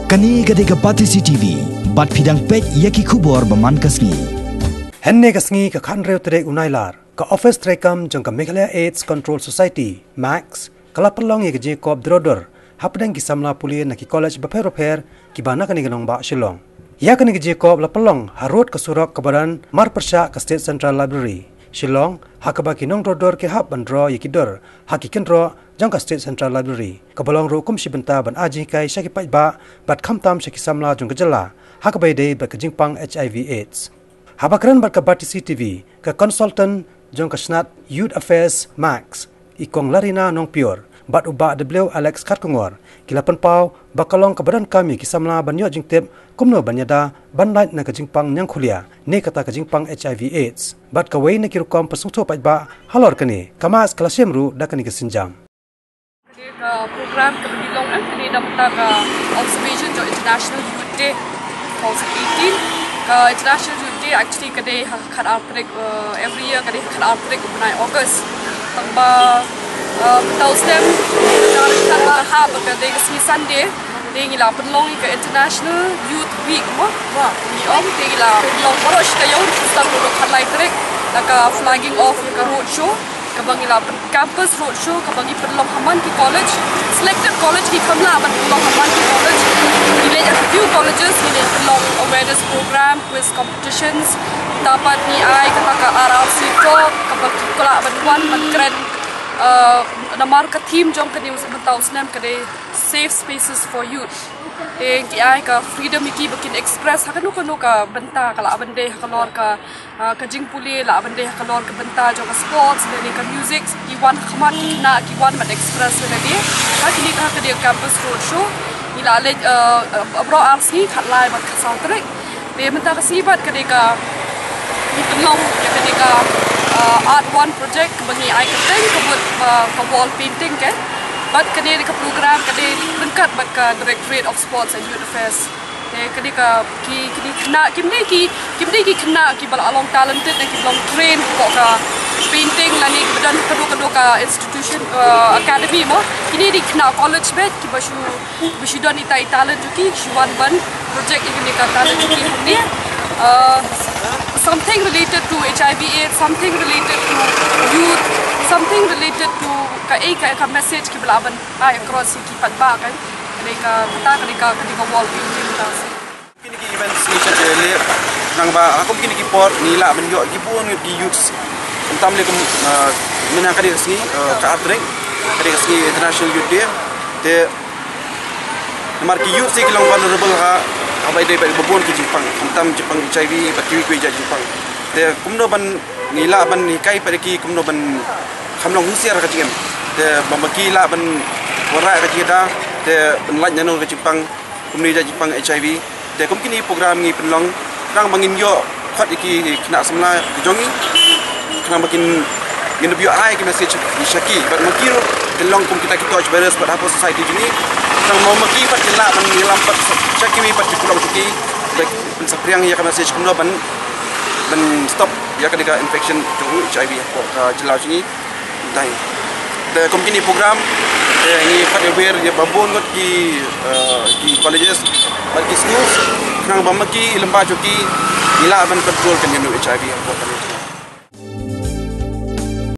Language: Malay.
Kani gade ka Pati CCTV, bat pidang pet yaki kubor baman kasngi. Henne kasngi ka khan reu tere unailar, ka office trekam jong ka Meghalaya AIDS Control Society, MAX, kala perlong ye je kop drodor, hapdang ki samla puli na ki college baper ki bana kani ganong ba Shillong. Ya kani je kop la perlong harut ka surak kabaran mar persya ka State Central Library. Shillong hakaba ki nong drodor ke hap bandro ye ki dor, hakikin ro jang ka State Central Library. Kabalong ro kum shibenta ban aji kai shaki pai ba bat khamtam shaki samla jong gajala, hakabai dei ba ka jingpang HIV AIDS. Habakran bat ka Pati CCTV ka consultant jong ka snat Youth Affairs Max ikong larina nong pure bat uba W Alex Katkungor kilapan pau bakalong kabaran kami kisamla banyo jingtep kumno banyada banlight na ka jingpang nyang khulia ne kata ka jingpang HIV AIDS bat ka wei na kirukom pasungtho pai ba halor kani kamas klasemru da kani kasinjam program ka bilong ang kani damta ka observation jo International Youth Day 2018 ka International Youth Day actually kade khat outbreak every year kade khat outbreak unai August tamba taustem cara ha kade kasmi Sunday dengi la pelong ke International Youth Week mo ni om dengi la pelong barosh kayo start ko khalai trek ka flagging off ka road show kabangi la campus road show kabangi pelong haman ki college selected college ki kamla ban pelong haman ki college ni a few colleges ni pelong awareness program quiz competitions dapat ni ai ka RRC talk kabaki kala ban ban keren namar ka team jong ka news bentau snam ka de safe spaces for youth ki ai ka freedom ki bakin express hakanu ka benta kala bende hakalor ka jing puli la bende hakalor ka benta jong sports de ka music ki wan khamat na ki wan mat express le de ha ki ka de campus road show ila le bro RC khatlai bat khasal trek de menta ka sibat ka de ka long ka de ka art one project bagi ai keteng kebut ke wall painting ke bat kene ka program kene lengkap bat ka Directorate of Sports and Youth Affairs kene ka ki kena kimni ki kena ki bal along talented dan ki belong train ko ka painting lani kemudian kedua ka institution academy mo kini di kena college bet ki basu don itai talent ki shwan ban project ini ka talent ki ni something related to HIV AIDS, something related to youth, something related to ka message ki belaban across ki patba kan ka wall painting ta kini ki events ni chale nang ba aku kini ki port ni la ben yo ki pun ki youths entam le mina ka sini ka atrek ka sini International Youth Day te namar ki youth ki long vulnerable ha abai dei babon ki Jepang entam Jepang HIV baki ki Jepang te kumno ban ngila ban ni kai pada ki kumno ban khamlong husiar ka jingem te bambaki la ban wara ka jida te ban nyano ka Jepang kumni Jepang HIV te kum kini program ni penlong rang bangin yo khat iki kena samla jongi kena makin nginebio ai ki message ni shaki bat makiro telong kum kita touch virus bat apa society jini rang mau maki bat la ban nilampat shaki mi bat pulang tuki baik pensapriang ya ka message kumno ban stop ya ka infection jong HIV ko ka jelau sini dai the company program ini pada aware ya babon ngot ki colleges bagi schools nang bamaki lemba joki ila ban control kan HIV ko